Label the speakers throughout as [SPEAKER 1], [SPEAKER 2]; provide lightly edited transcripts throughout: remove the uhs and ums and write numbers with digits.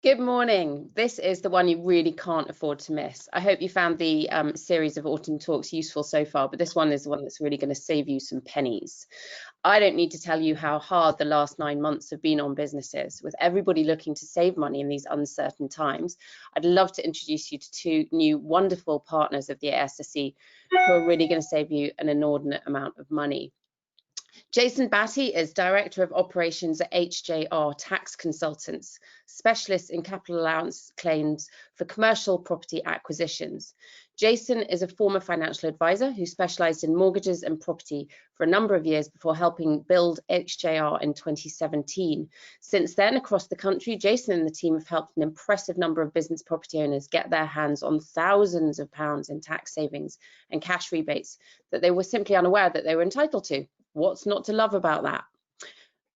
[SPEAKER 1] Good morning. This is the one you really can't afford to miss. I hope you found the series of autumn talks useful so far, but this one is the one that's really going to save you some pennies. I don't need to tell you how hard the last 9 months have been on businesses, with everybody looking to save money in these uncertain times. I'd love to introduce you to two new wonderful partners of the ASSE who are really going to save you an inordinate amount of money. Jason Batty is Director of Operations at HJR Tax Consultants, specialists in capital allowance claims for commercial property acquisitions. Jason is a former financial advisor who specialised in mortgages and property for a number of years before helping build HJR in 2017. Since then, across the country, Jason and the team have helped an impressive number of business property owners get their hands on thousands of pounds in tax savings and cash rebates that they were simply unaware that they were entitled to. What's not to love about that?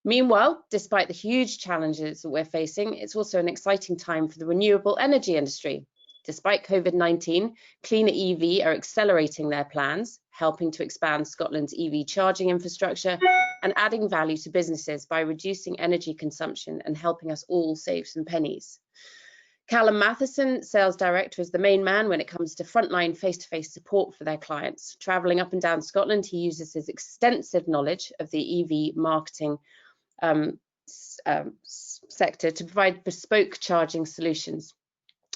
[SPEAKER 1] Meanwhile, despite the huge challenges that we're facing, it's also an exciting time for the renewable energy industry. Despite COVID-19, Cleaner EV are accelerating their plans, helping to expand Scotland's EV charging infrastructure and adding value to businesses by reducing energy consumption and helping us all save some pennies. Callum Matheson, Sales Director, is the main man when it comes to frontline face-to-face support for their clients. Travelling up and down Scotland, he uses his extensive knowledge of the EV marketing sector to provide bespoke charging solutions.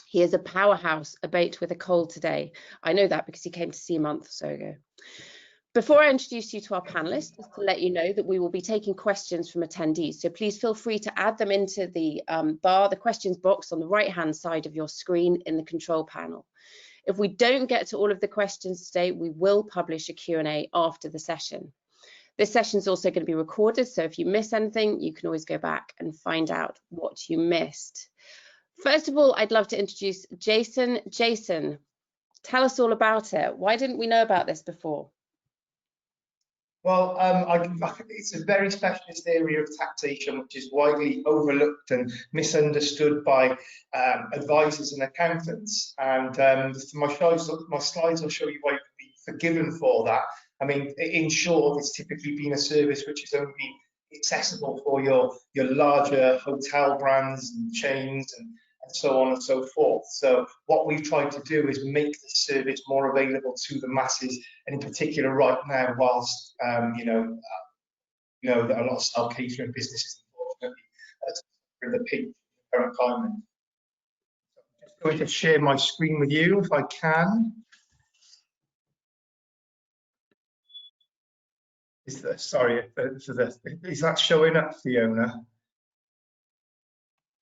[SPEAKER 1] He is a powerhouse, albeit with a cold today. I know that because he came to see a month or so ago. Before I introduce you to our panelists, just to let you know that we will be taking questions from attendees, so please feel free to add them into the the questions box on the right-hand side of your screen in the control panel. If we don't get to all of the questions today, we will publish a Q&A after the session. This session is also going to be recorded, so if you miss anything, you can always go back and find out what you missed. First of all, I'd love to introduce Jason. Jason, tell us all about it. Why didn't we know about this before?
[SPEAKER 2] Well, it's a very specialist area of taxation, which is widely overlooked and misunderstood by advisors and accountants. And my slides will show you why you can be forgiven for that. I mean, in short, it's typically been a service which has only been accessible for your larger hotel brands and chains and so on and so forth. So what we've tried to do is make the service more available to the masses, and in particular right now, whilst you know that a lot of self-catering businesses unfortunately are in the peak current climate. I'm just going to share my screen with you if I can. Is that showing up, Fiona?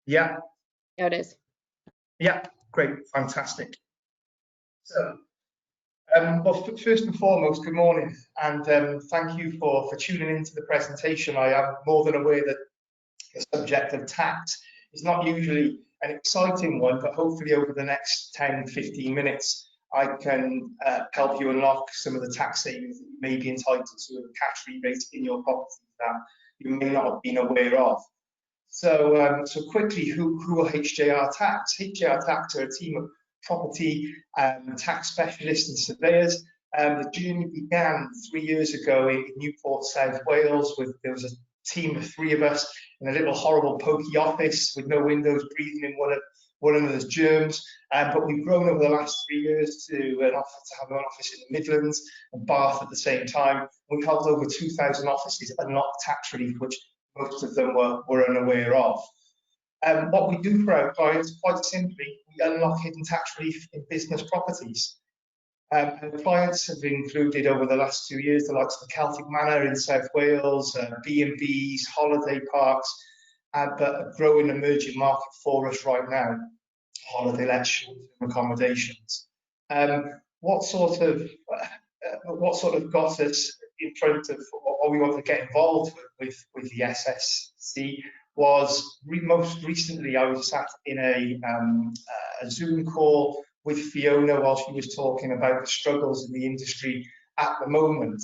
[SPEAKER 2] Yeah.
[SPEAKER 1] There it is.
[SPEAKER 2] Yeah, great, fantastic. So, well, first and foremost, good morning, and thank you for tuning into the presentation. I am more than aware that the subject of tax is not usually an exciting one, but hopefully over the next 10-15 minutes, I can help you unlock some of the tax savings that you may be entitled to with a cash rebate in your property that you may not have been aware of. So, quickly, who are HJR Tax? HJR Tax are a team of property tax specialists and surveyors. The journey began 3 years ago in Newport, South Wales. There was a team of 3 of us in a little horrible pokey office with no windows, breathing in one another's germs. But we've grown over the last 3 years to have an office in the Midlands and Bath at the same time. We've helped over 2,000 offices unlock tax relief, which most of them were unaware of. What we do for our clients, quite simply, we unlock hidden tax relief in business properties. Our clients have included over the last 2 years the likes of the Celtic Manor in South Wales, B&Bs, holiday parks, but a growing emerging market for us right now, holiday let short-term accommodations. What sort of got us in front of what we want to get involved with the SSC was most recently I was sat in a Zoom call with Fiona while she was talking about the struggles in the industry at the moment,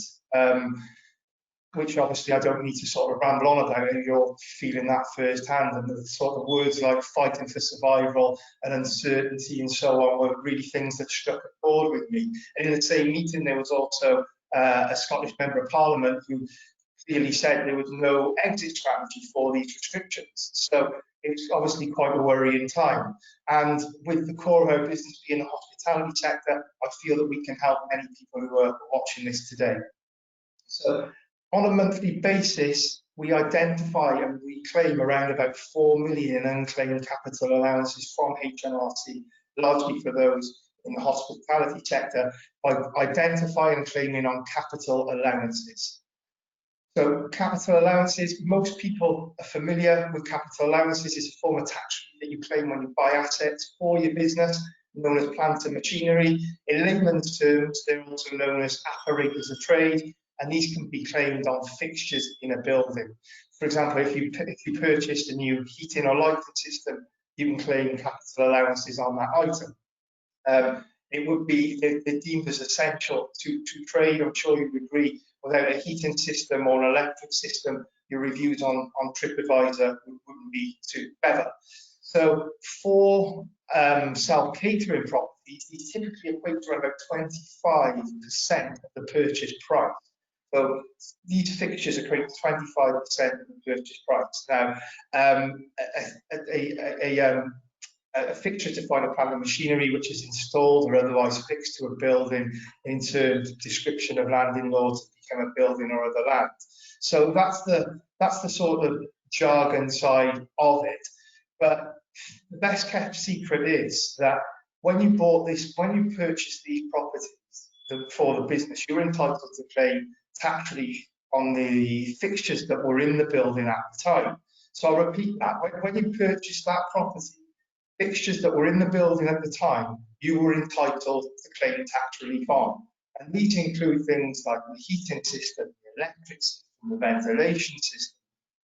[SPEAKER 2] which obviously I don't need to sort of ramble on about. You're feeling that firsthand, and the sort of words like fighting for survival and uncertainty and so on were really things that struck a chord with me. And in the same meeting there was also a Scottish Member of Parliament who clearly said there was no exit strategy for these restrictions. So it's obviously quite a worrying time. And with the core of our business being the hospitality sector, I feel that we can help many people who are watching this today. So on a monthly basis, we identify and reclaim around about 4 million in unclaimed capital allowances from HMRC, largely for those in the hospitality sector, by identifying and claiming on capital allowances. So capital allowances, most people are familiar with capital allowances. It's a form of tax that you claim when you buy assets for your business, known as plant and machinery. In layman's terms, they're also known as apparatus of trade, and these can be claimed on fixtures in a building. For example, if you purchased a new heating or lighting system, you can claim capital allowances on that item. It would be they're deemed as essential to trade. I'm sure you would agree. Without a heating system or an electric system, your reviews on TripAdvisor wouldn't be too better. So for self-catering properties, these typically equate to about 25% of the purchase price. So these fixtures equate to 25% of the purchase price. Now, a fixture to find a plant and machinery which is installed or otherwise fixed to a building in terms of description of landing laws to become a building or other land. So that's the sort of jargon side of it. But the best kept secret is that when you purchased these properties for the business, you're entitled to claim tax relief on the fixtures that were in the building at the time. So I'll repeat that. When you purchased that property, fixtures that were in the building at the time, you were entitled to claim tax relief on. And these include things like the heating system, the electric system, the ventilation system,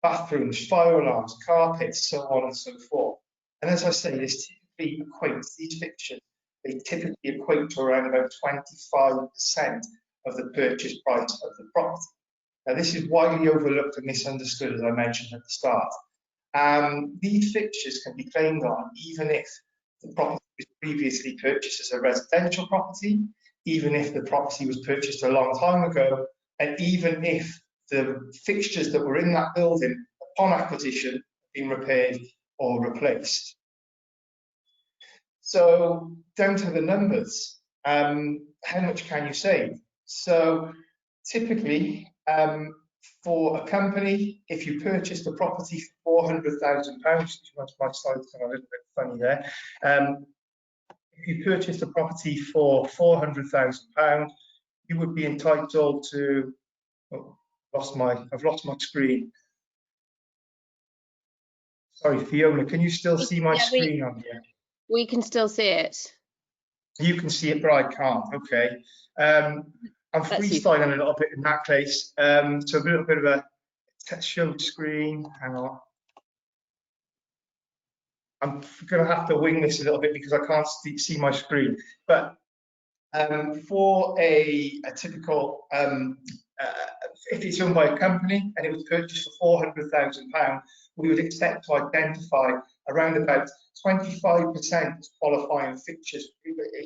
[SPEAKER 2] bathrooms, fire alarms, carpets, so on and so forth. And as I say, this typically equates, these fixtures, they typically equate to around about 25% of the purchase price of the property. Now, this is widely overlooked and misunderstood, as I mentioned at the start. These fixtures can be claimed on even if the property was previously purchased as a residential property, even if the property was purchased a long time ago, and even if the fixtures that were in that building upon acquisition have been repaired or replaced. So down to the numbers, how much can you save? So typically, for a company, if you purchased a property for £400,000, my slide's kind of a little bit funny there. If you purchased a property for £400,000, you would be entitled to. Oh, I've lost my screen. Sorry, Fiona, can you still see my screen on here?
[SPEAKER 1] We can still see it.
[SPEAKER 2] You can see it, but I can't. Okay. I'm freestyling a little bit in that case. So a little bit of a show screen. Hang on. I'm going to have to wing this a little bit because I can't see my screen. But for a typical, if it's owned by a company and it was purchased for £400,000, we would expect to identify around about 25% qualifying fixtures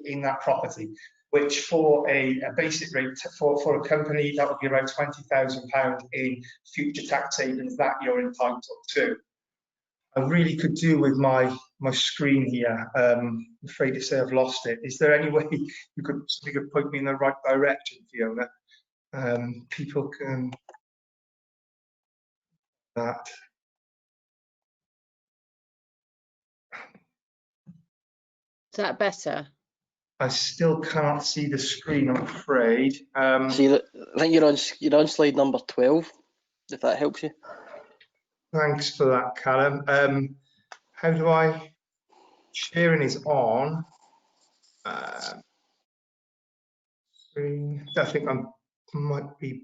[SPEAKER 2] in that property, which for a basic rate for a company, that would be around £20,000 in future tax savings that you're entitled to. I really could do with my screen here. I'm afraid to say I've lost it. Is there any way you could point me in the right direction, Fiona? People can that.
[SPEAKER 1] Is that better?
[SPEAKER 2] I still cannot see the screen, I'm afraid.
[SPEAKER 3] See, I think you're on slide number 12, if that helps you.
[SPEAKER 2] Thanks for that, Callum. How do I? Sharing is on. Screen. I think I might be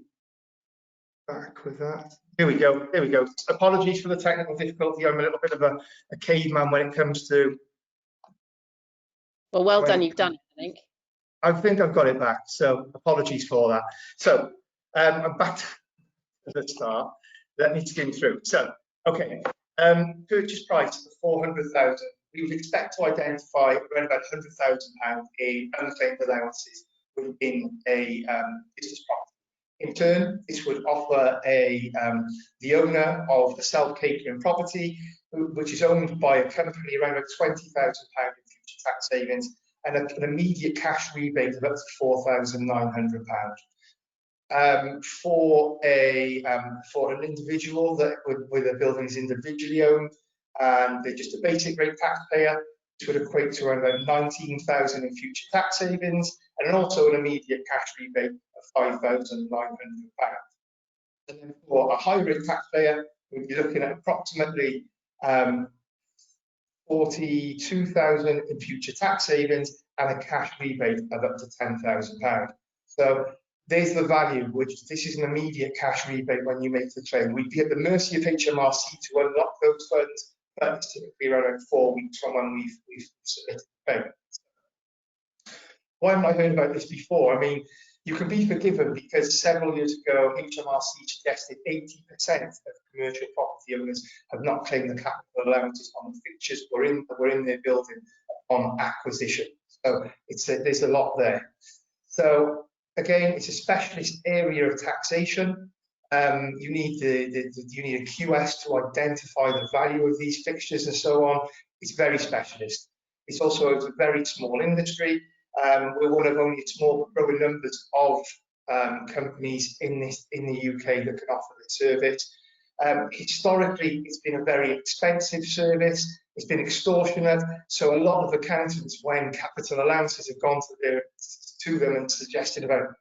[SPEAKER 2] back with that. Here we go. There we go. Apologies for the technical difficulty. I'm a little bit of a caveman when it comes to.
[SPEAKER 1] Well, well done. You've done it, I think.
[SPEAKER 2] I think I've got it back. So apologies for that. So I'm back to the start. Let me skim through. So, okay. Purchase price of 400,000. We would expect to identify around about £100,000 in unclaimed allowances within a business property. In turn, this would offer the owner of the self-catering property, which is owned by a company, around about £20,000 in future tax savings, and an immediate cash rebate of up to £4,900. For an individual where the building is individually owned and they're just a basic rate taxpayer, this would equate to around about £19,000 in future tax savings, and also an immediate cash rebate of £5,900. And then for a high rate taxpayer, we'd be looking at approximately £42,000 in future tax savings and a cash rebate of up to £10,000. So there's the value, which this is an immediate cash rebate when you make the claim. We'd be at the mercy of HMRC to unlock those funds, but it's typically around 4 weeks from when we've submitted the claim. Why haven't I heard about this before? I mean, you can be forgiven because several years ago, HMRC suggested 80% of commercial property owners have not claimed the capital allowances on the fixtures that were in their building on acquisition. So there's a lot there. So again, it's a specialist area of taxation. You need a QS to identify the value of these fixtures and so on. It's very specialist. It's also a very small industry. We're one of only a small growing numbers of companies in the UK that can offer this service. Historically, it's been a very expensive service. It's been extortionate. So a lot of accountants, when capital allowances have gone to them and suggested about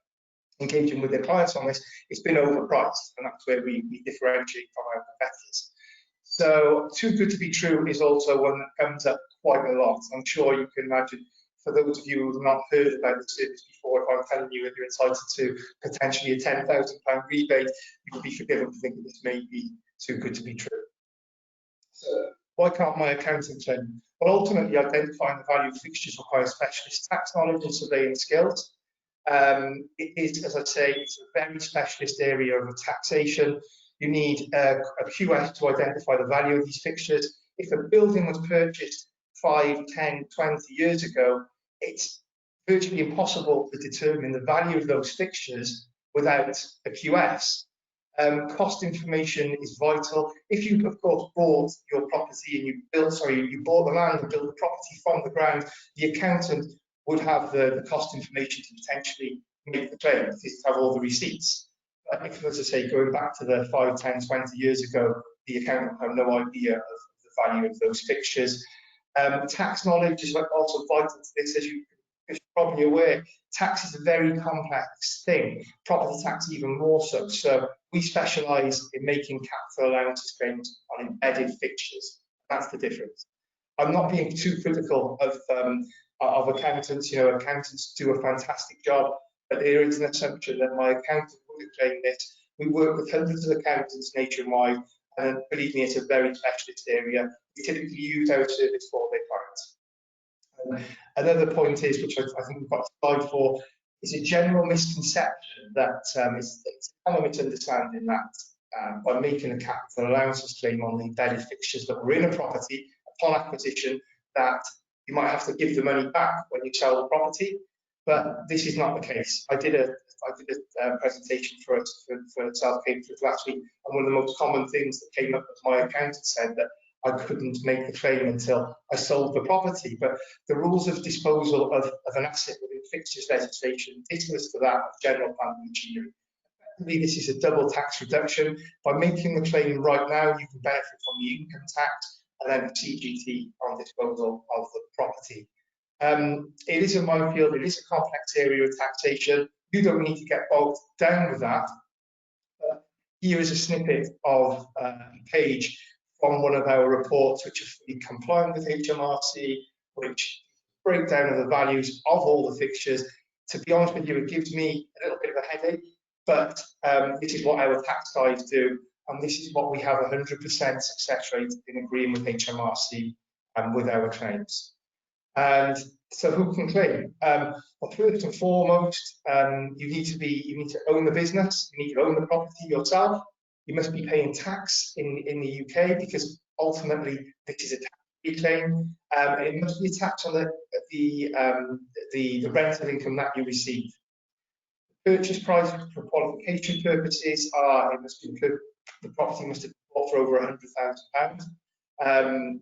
[SPEAKER 2] engaging with their clients on this, it's been overpriced, and that's where we differentiate from our competitors. So too good to be true is also one that comes up quite a lot. I'm sure you can imagine, for those of you who have not heard about the service before, if I'm telling you that you're entitled to potentially a £10,000 rebate, you would be forgiven for thinking this may be too good to be true. So why can't my accountant claim? Well, ultimately, identifying the value of fixtures requires specialist tax knowledge and surveying skills. It is, as I say, it's a very specialist area of taxation. You need a QS to identify the value of these fixtures. If a building was purchased 5, 10, 20 years ago, it's virtually impossible to determine the value of those fixtures without a QS. Cost information is vital. If you, of course, bought your property and you bought the land and built the property from the ground, the accountant would have the cost information to potentially make the claim, to have all the receipts. But if, as I say, going back to the 5, 10, 20 years ago, the accountant would have no idea of the value of those fixtures. Tax knowledge is also vital to this, as you're probably aware. Tax is a very complex thing, property tax even more so. So we specialise in making capital allowances claims on embedded fixtures. That's the difference. I'm not being too critical of accountants. You know, accountants do a fantastic job, but there is an assumption that my accountant wouldn't claim this. We work with hundreds of accountants nationwide, and believe me, it's a very specialist area. We typically use our service for their clients. Another point is, which I think we've got a slide for, is a general misconception that it's a common misunderstanding that by making a capital allowances claim on the embedded fixtures that were in a property upon acquisition, that you might have to give the money back when you sell the property. But this is not the case. I did a presentation for Self-Caterers last week, and one of the most common things that came up was my accountant said that I couldn't make the claim until I sold the property. But the rules of disposal of an asset within fixtures legislation differs to that of general plant machinery. Effectively, this is a double tax reduction. By making the claim right now, you can benefit from the income tax and then CGT on disposal of the property. It is a minefield, it is a complex area of taxation. You don't need to get bogged down with that. Here is a snippet of a page from one of our reports, which are fully compliant with HMRC, which break down of the values of all the fixtures. To be honest with you, it gives me a little bit of a headache, but this is what our tax guys do, and this is what we have 100% success rate in agreeing with HMRC and with our claims. And so who can claim? Well, first and foremost, you need to own the business, you need to own the property yourself. You must be paying tax in the UK, because ultimately this is a tax-free claim. It must be a tax on the rental income that you receive. Purchase price for qualification purposes the property must have bought for over £100,000.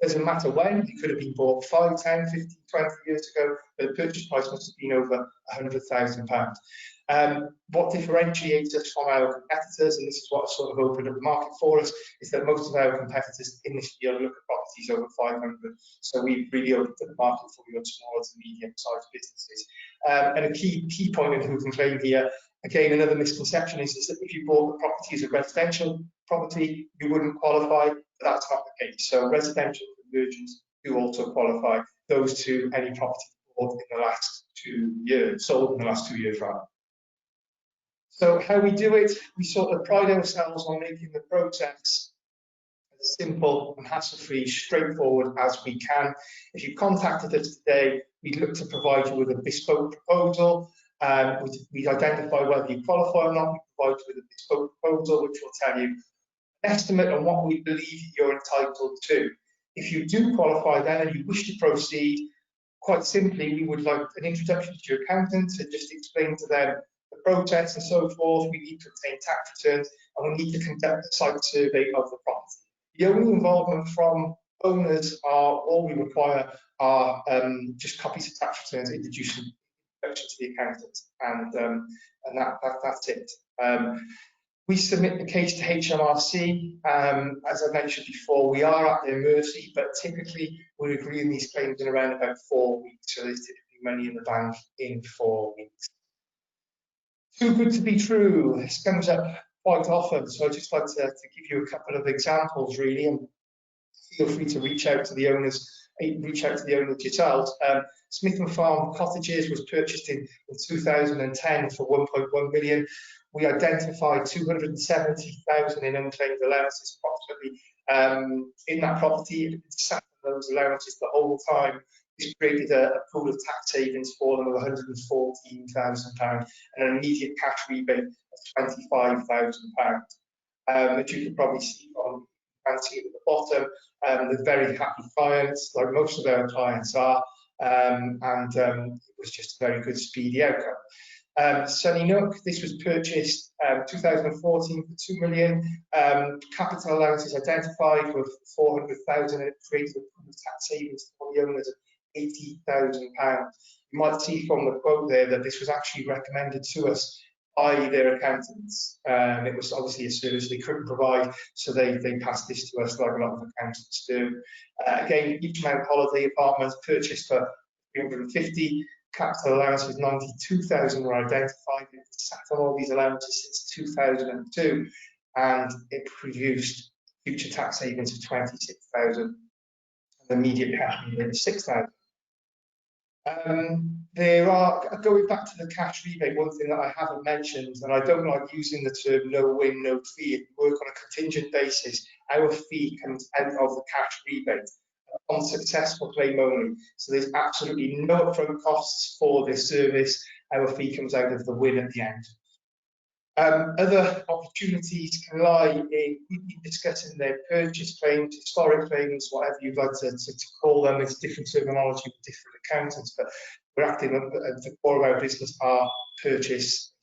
[SPEAKER 2] Doesn't matter when, it could have been bought 5, 10, 15, 20 years ago, but the purchase price must have been over £100,000. What differentiates us from our competitors, and this is what sort of opened up the market for us, is that most of our competitors in this field look at properties over 500. So we've really opened up the market for your smaller to medium-sized businesses. And a key point in who can claim here, again, another misconception is that if you bought the property as a residential property, you wouldn't qualify, but that's not the case. So residential conversions do also qualify, those to any property bought in the last 2 years, sold in the last 2 years rather. So how we do it, we sort of pride ourselves on making the process as simple and hassle-free, straightforward as we can. If you contacted us today, we'd look to provide you with a bespoke proposal. We identify whether you qualify or not. We provide you with a bespoke proposal, which will tell you an estimate on what we believe you're entitled to. If you do qualify then and you wish to proceed, quite simply, we would like an introduction to your accountant to just explain to them the process and so forth. We need to obtain tax returns and we need to conduct a site survey of the property. The only involvement from owners all we require are just copies of tax returns introduced to the accountant, and that's it. We submit the case to HMRC. As I mentioned before, we are at their mercy, but typically we're agreeing these claims in around about 4 weeks, so there's typically money in the bank in 4 weeks. Too good to be true. This comes up quite often, so I'd just like to give you a couple of examples, really, and feel free to reach out to the owners yourselves. Smith & Farm Cottages was purchased in 2010 for 1.1 million. We identified 270,000 in unclaimed allowances approximately in that property. It sat on those allowances the whole time. This created a pool of tax savings for them of £114,000 and an immediate cash rebate of £25,000. As you can probably see on at the bottom, they're very happy clients, like most of our clients are, and it was just a very good, speedy outcome. Sunny Nook, this was purchased 2014 for 2 million. Capital allowances identified with 400,000, and it created a pool of tax savings for the owners of £80,000. You might see from the quote there that this was actually recommended to us by their accountants. It was obviously a service they couldn't provide, so they passed this to us like a lot of accountants do. Again, Beachmount Holiday Apartments purchased for 350. Capital allowances 92,000 were identified. It sat on all these allowances since 2002, and it produced future tax savings of 26,000 and immediate cash rebate of 6,000. Going back to the cash rebate, one thing that I haven't mentioned, and I don't like using the term no win, no fee. If we work on a contingent basis, our fee comes out of the cash rebate on successful claim only. So there's absolutely no upfront costs for this service. Our fee comes out of the win at the end. Other opportunities can lie in, we've been discussing their purchase claims, historic claims, whatever you'd like to call them. It's different terminology with different accountants, but we're acting at the core of our business are purchase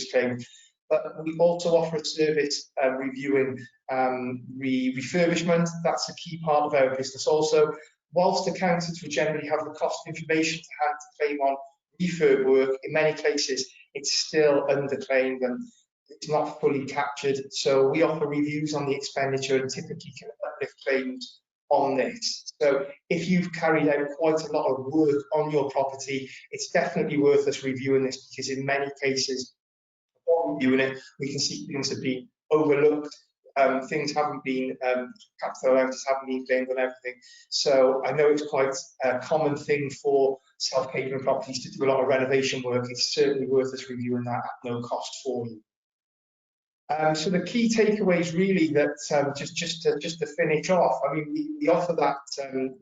[SPEAKER 2] claims. But we also offer a service reviewing refurbishment. That's a key part of our business also. Whilst accountants will generally have the cost information to hand to claim on refurb work, in many cases it's still underclaimed and it's not fully captured. So we offer reviews on the expenditure and typically can uplift claims on this. So if you've carried out quite a lot of work on your property, it's definitely worth us reviewing this, because in many cases, while reviewing it, we can see things have been overlooked. Things haven't been, capital allowances haven't been claimed on everything. So I know it's quite a common thing for self-catering properties to do a lot of renovation work. It's certainly worth us reviewing that at no cost for you. So the key takeaways really that just to finish off, I mean, we offer that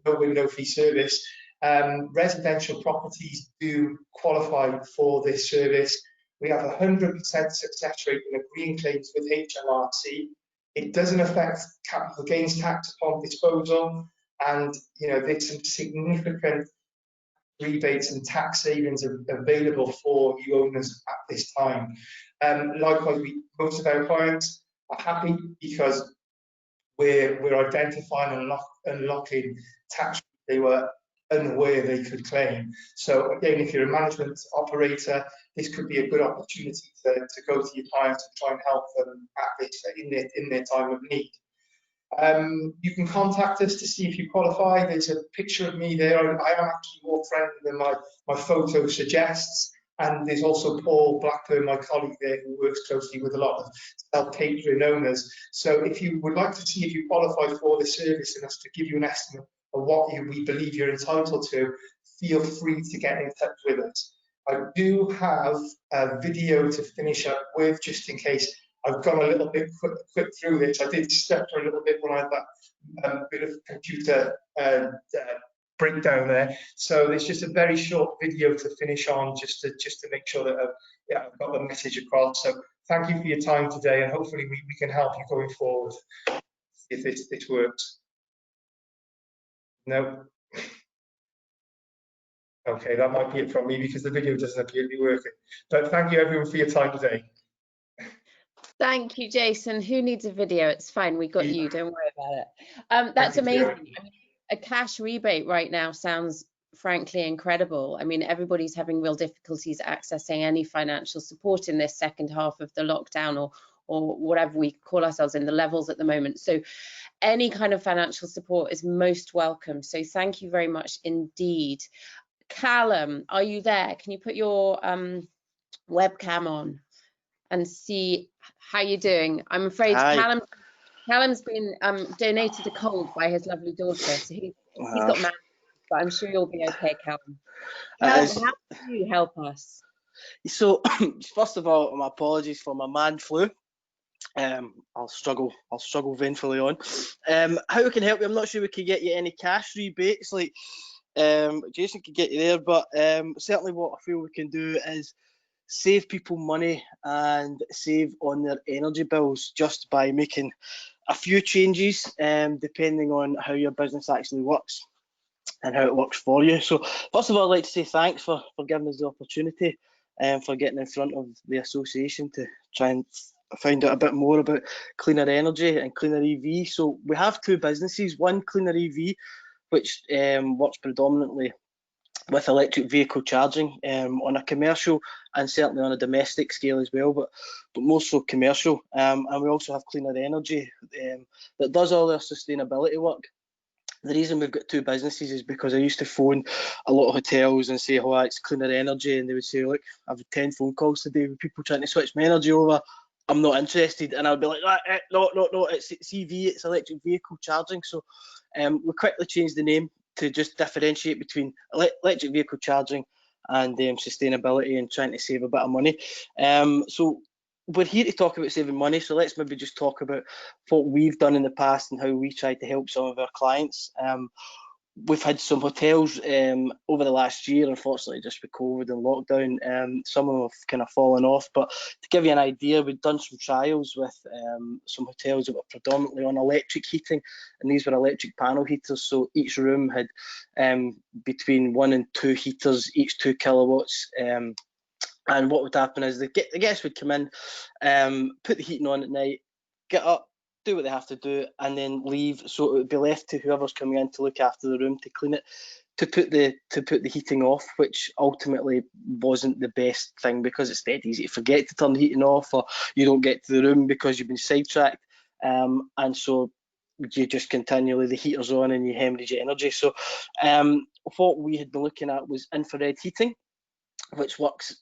[SPEAKER 2] no win, no fee service. Residential properties do qualify for this service. We have a 100% success rate in agreeing claims with HMRC. It doesn't affect capital gains tax upon disposal, and there's some significant rebates and tax savings are available for you owners at this time. Likewise, most of our clients are happy because we're identifying and unlocking tax they were unaware they could claim. So again, if you're a management operator, this could be a good opportunity to go to your clients and try and help them at this in their time of need. You can contact us to see if you qualify. There's a picture of me there. I am actually more friendly than my photo suggests. And there's also Paul Blackburn, my colleague there, who works closely with a lot of self-catering owners. So if you would like to see if you qualify for the service and us to give you an estimate of what we believe you're entitled to, feel free to get in touch with us. I do have a video to finish up with, just in case I've gone a little bit quick through this. I did stutter a little bit when I had that bit of computer breakdown there. So there's just a very short video to finish on, just to make sure that I've got the message across. So thank you for your time today, and hopefully we can help you going forward if this works. No. Okay, that might be it from me because the video doesn't appear to be working. But thank you everyone for your time today.
[SPEAKER 1] Thank you, Jason. Who needs a video? It's fine. We got you. Don't worry about it. That's amazing. I mean, a cash rebate right now sounds frankly incredible. I mean, everybody's having real difficulties accessing any financial support in this second half of the lockdown or whatever we call ourselves in the levels at the moment. So any kind of financial support is most welcome. So thank you very much indeed. Callum, are you there? Can you put your webcam on and see how you're doing? I'm afraid Callum's been donated a cold by his lovely daughter, so he's got mad, but I'm sure you'll be okay, Callum. How do you help us?
[SPEAKER 3] So, first of all, my apologies for my man flu. I'll struggle vengefully on. How we can help you? I'm not sure we can get you any cash rebates like Jason could get you there, but certainly what I feel we can do is save people money and save on their energy bills just by making a few changes depending on how your business actually works and how it works for you. So first of all, I'd like to say thanks for giving us the opportunity and for getting in front of the association to try and find out a bit more about cleaner energy and cleaner EV. So we have two businesses, one cleaner EV, which works predominantly with electric vehicle charging on a commercial and certainly on a domestic scale as well, but more so commercial. And we also have cleaner energy that does all our sustainability work. The reason we've got two businesses is because I used to phone a lot of hotels and say, oh, it's cleaner energy, and they would say, look, I've had 10 phone calls today with people trying to switch my energy over. I'm not interested. And I'd be like, no, it's EV, it's electric vehicle charging. So we quickly changed the name to just differentiate between electric vehicle charging and sustainability and trying to save a bit of money. So we're here to talk about saving money, so let's maybe just talk about what we've done in the past and how we tried to help some of our clients. We've had some hotels over the last year, unfortunately, just with COVID and lockdown. Some of them have kind of fallen off, but to give you an idea, we've done some trials with some hotels that were predominantly on electric heating, and these were electric panel heaters. So each room had between 1 and 2 heaters, each 2 kilowatts. And what would happen is the guests would come in, put the heating on at night, get up, do what they have to do, and then leave. So it would be left to whoever's coming in to look after the room, to clean it, to put the heating off, which ultimately wasn't the best thing because it's dead easy to forget to turn the heating off, or you don't get to the room because you've been sidetracked, and so you just continually, the heater's on and you hemorrhage energy. So what we had been looking at was infrared heating, which works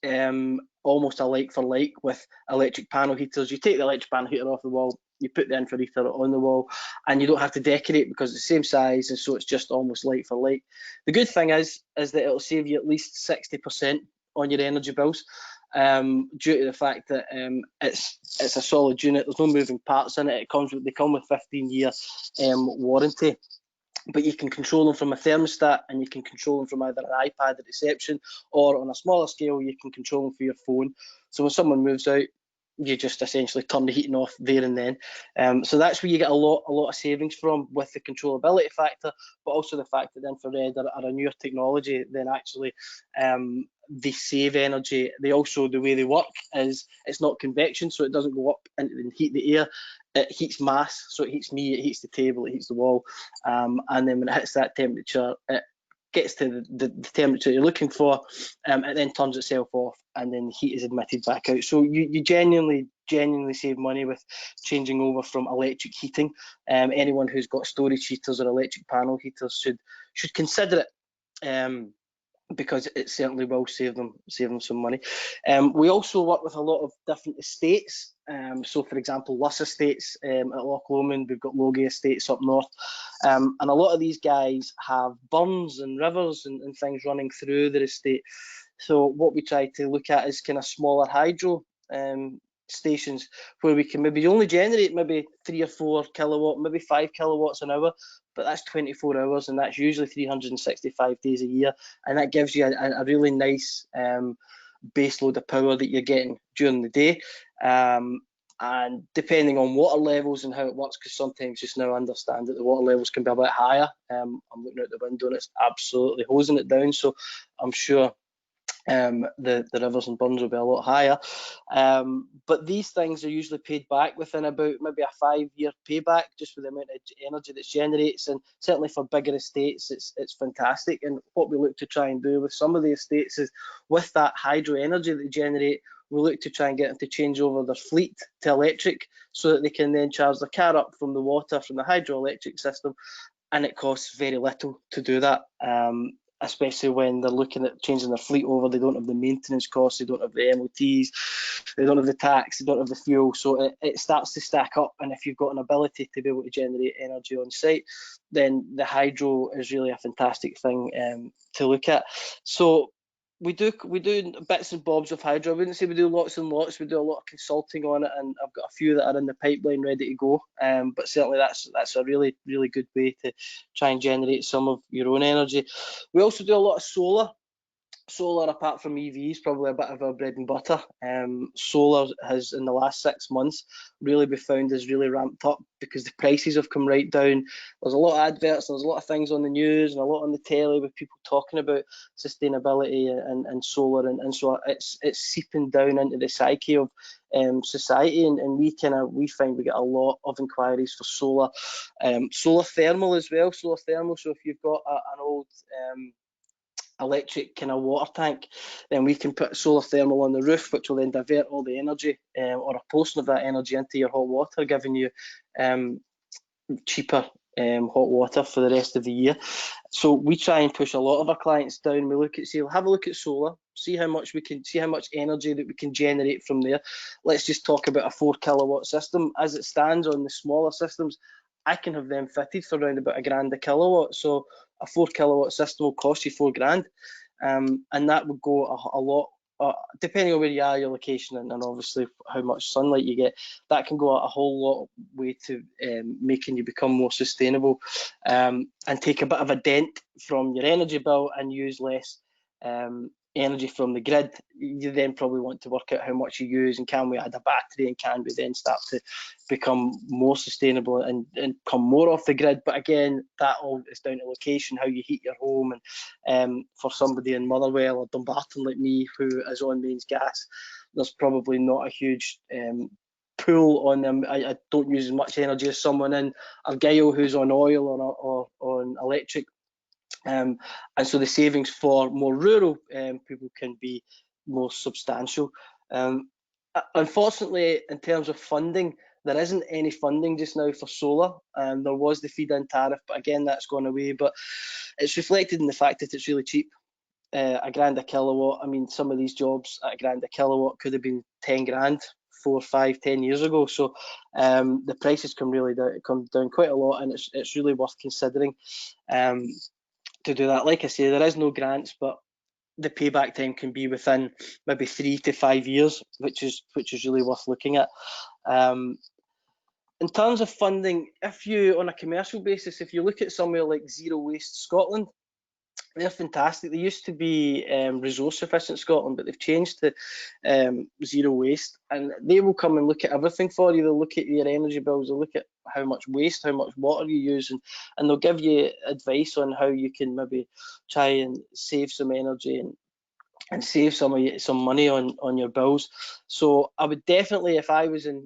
[SPEAKER 3] almost a like for like with electric panel heaters. You take the electric panel heater off the wall, you put the infrared heater on the wall, and you don't have to decorate because it's the same size, and so it's just almost like for like. The good thing is that it'll save you at least 60% on your energy bills, due to the fact that it's a solid unit. There's no moving parts in it. They come with 15-year warranty. But you can control them from a thermostat, and you can control them from either an iPad at reception, or on a smaller scale, you can control them for your phone. So when someone moves out, you just essentially turn the heating off there and then. So that's where you get a lot of savings from, with the controllability factor, but also the fact that infrared are a newer technology. Then actually they save energy. They also, the way they work is it's not convection, so it doesn't go up and heat the air. It heats mass, so it heats me, it heats the table, it heats the wall, and then when it hits that temperature, it gets to the temperature you're looking for, it then turns itself off, and then heat is emitted back out. So you genuinely save money with changing over from electric heating. Anyone who's got storage heaters or electric panel heaters should consider it. Because it certainly will save them some money. We also work with a lot of different estates. So, for example, Luss Estates at Loch Lomond, we've got Logie Estates up north, and a lot of these guys have burns and rivers and things running through their estate. So, what we try to look at is kind of smaller hydro stations where we can maybe only generate maybe 3 or 4 kilowatt, maybe 5 kilowatts an hour, but that's 24 hours, and that's usually 365 days a year, and that gives you a really nice base load of power that you're getting during the day. And depending on water levels and how it works, because sometimes just now I understand that the water levels can be a bit higher. I'm looking out the window and it's absolutely hosing it down, so I'm sure the rivers and burns will be a lot higher. But these things are usually paid back within about maybe a 5-year payback, just for the amount of energy that generates, and certainly for bigger estates it's fantastic. And what we look to try and do with some of the estates is, with that hydro energy that they generate, we look to try and get them to change over their fleet to electric, so that they can then charge their car up from the water from the hydroelectric system, and it costs very little to do that. Especially when they're looking at changing their fleet over, they don't have the maintenance costs, they don't have the MOTs, they don't have the tax, they don't have the fuel, so it starts to stack up. And if you've got an ability to be able to generate energy on site, then the hydro is really a fantastic thing to look at. So we do bits and bobs of hydro. I wouldn't say we do lots and lots. We do a lot of consulting on it, and I've got a few that are in the pipeline ready to go. But certainly that's a really good way to try and generate some of your own energy. We also do a lot of solar. Solar, apart from EVs, probably a bit of our bread and butter. Solar has, in the last 6 months, really been found has really ramped up, because the prices have come right down. There's a lot of adverts, there's a lot of things on the news and a lot on the telly with people talking about sustainability and solar, and so it's seeping down into the psyche of society, and we find we get a lot of inquiries for solar. Solar thermal as well. Solar thermal, so if you've got an old electric kind of water tank, then we can put solar thermal on the roof, which will then divert all the energy or a portion of that energy into your hot water, giving you cheaper hot water for the rest of the year. So we try and push a lot of our clients down. We look at, have a look at solar, see how much energy that we can generate from there. Let's just talk about a 4 kilowatt system. As it stands on the smaller systems, I can have them fitted for around about £1,000 a kilowatt. So a 4 kilowatt system will cost you £4,000, and that would go a lot, depending on where you are, your location, and obviously how much sunlight you get. That can go a whole lot way to making you become more sustainable, and take a bit of a dent from your energy bill and use less energy from the grid. You then probably want to work out how much you use, and can we add a battery, and can we then start to become more sustainable and come more off the grid. But again, that all is down to location, how you heat your home, and for somebody in Motherwell or Dumbarton like me who is on mains gas, there's probably not a huge pull on them. I don't use as much energy as someone in Argyll who's on oil or on electric. And so the savings for more rural people can be more substantial. Unfortunately, in terms of funding, there isn't any funding just now for solar. There was the feed-in tariff, but again, that's gone away. But it's reflected in the fact that it's really cheap. £1,000 a kilowatt. I mean, some of these jobs at £1,000 a kilowatt could have been 10 grand 4, 5, 10 years ago. So the prices come down quite a lot, and it's really worth considering to do that. Like I say, there is no grants, but the payback time can be within maybe 3 to 5 years, which is really worth looking at. In terms of funding, if you, on a commercial basis, if you look at somewhere like Zero Waste Scotland, They're fantastic. They used to be Resource Efficient Scotland, but they've changed to Zero Waste, and they will come and look at everything for you. They'll look at your energy bills, they'll look at how much waste, how much water you use, and they'll give you advice on how you can maybe try and save some energy and save some money on your bills. So I would definitely, if I was a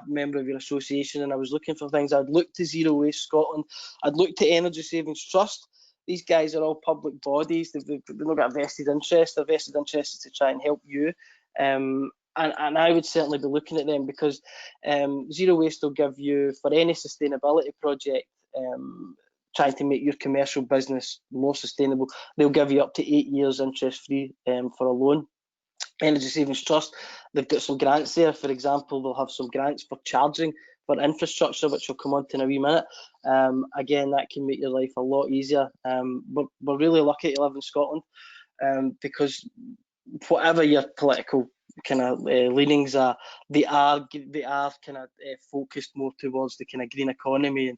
[SPEAKER 3] member of your association and I was looking for things, I'd look to Zero Waste Scotland. I'd look to Energy Savings Trust. These guys are all public bodies. They've not got a vested interest. Their vested interest is to try and help you. And I would certainly be looking at them, because Zero Waste will give you, for any sustainability project, trying to make your commercial business more sustainable, they'll give you up to 8 years interest-free for a loan. Energy Savings Trust, they've got some grants there. For example, they'll have some grants for charging for infrastructure, which will come on to in a wee minute. Again, that can make your life a lot easier. We're really lucky to live in Scotland, because whatever your political kind of leanings are, they are kind of focused more towards the kind of green economy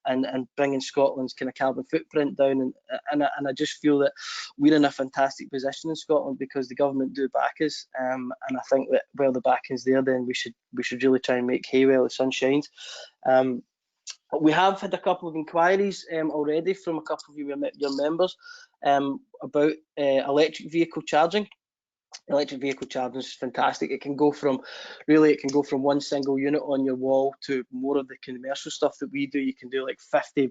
[SPEAKER 3] and bringing Scotland's kind of carbon footprint down. And I just feel that we're in a fantastic position in Scotland because the government do back us. And I think that while the backing's there, then we should really try and make hay while the sun shines. We have had a couple of inquiries already from a couple of your members about electric vehicle charging. Electric vehicle charging is fantastic. It can go from one single unit on your wall to more of the commercial stuff that we do. You can do like 50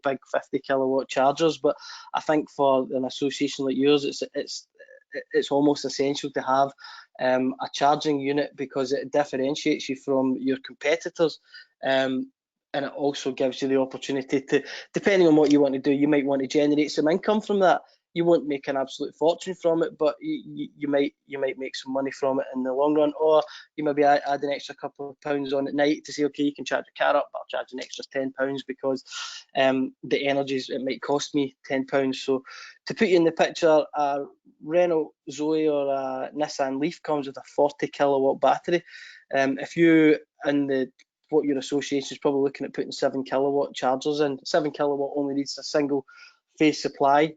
[SPEAKER 3] kilowatt chargers, but I think for an association like yours, it's almost essential to have a charging unit, because it differentiates you from your competitors. And it also gives you the opportunity to, depending on what you want to do, you might want to generate some income from that. You won't make an absolute fortune from it, but you might make some money from it in the long run. Or you maybe add an extra couple of pounds on at night to say, okay, you can charge your car up, but I'll charge an extra £10 because the energies, it might cost me £10. So to put you in the picture, a Renault Zoe or a Nissan Leaf comes with a 40 kilowatt battery. If you what your association is probably looking at putting 7 kilowatt chargers in. 7 kilowatt only needs a single phase supply.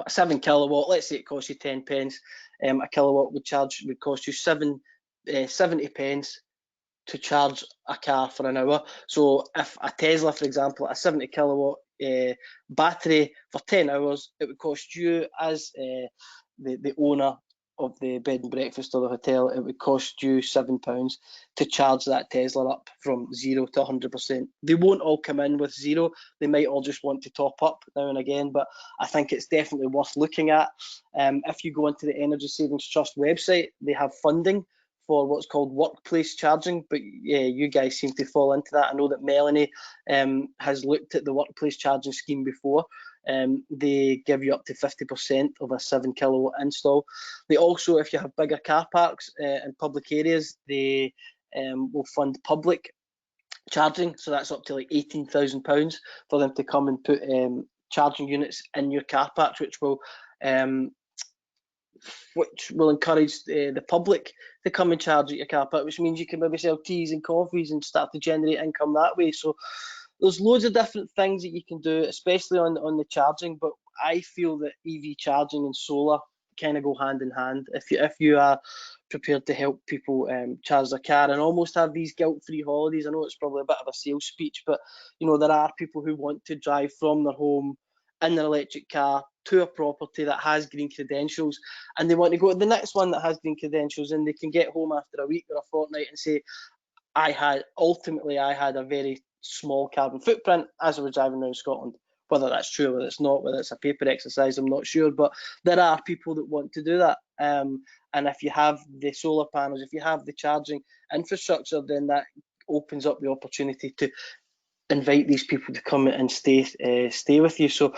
[SPEAKER 3] 7 kilowatt, let's say it costs you 10 pence. A kilowatt would cost you 70 pence to charge a car for an hour. So if a Tesla, for example, a 70 kilowatt battery for 10 hours, it would cost you as the owner of the bed and breakfast or the hotel, it would cost you £7 to charge that Tesla up from 0 to 100%. They won't all come in with 0. They might all just want to top up now and again, but I think it's definitely worth looking at. If you go into the Energy Savings Trust website, they have funding for what's called workplace charging, but yeah, you guys seem to fall into that. I know that Melanie has looked at the workplace charging scheme before. They give you up to 50% of a 7 kilowatt install. They also, if you have bigger car parks in public areas, they will fund public charging. So that's up to like £18,000 for them to come and put charging units in your car parks, which will encourage the public to come and charge at your car park, which means you can maybe sell teas and coffees and start to generate income that way. So there's loads of different things that you can do, especially on the charging, but I feel that EV charging and solar kind of go hand in hand. If you are prepared to help people charge their car and almost have these guilt-free holidays, I know it's probably a bit of a sales speech, but you know, there are people who want to drive from their home in their electric car to a property that has green credentials, and they want to go to the next one that has green credentials, and they can get home after a week or a fortnight and say, I had a very small carbon footprint as I was driving around Scotland. Whether that's true, whether it's not, whether it's a paper exercise, I'm not sure, but there are people that want to do that. And if you have the solar panels, if you have the charging infrastructure, then that opens up the opportunity to invite these people to come and stay with you. So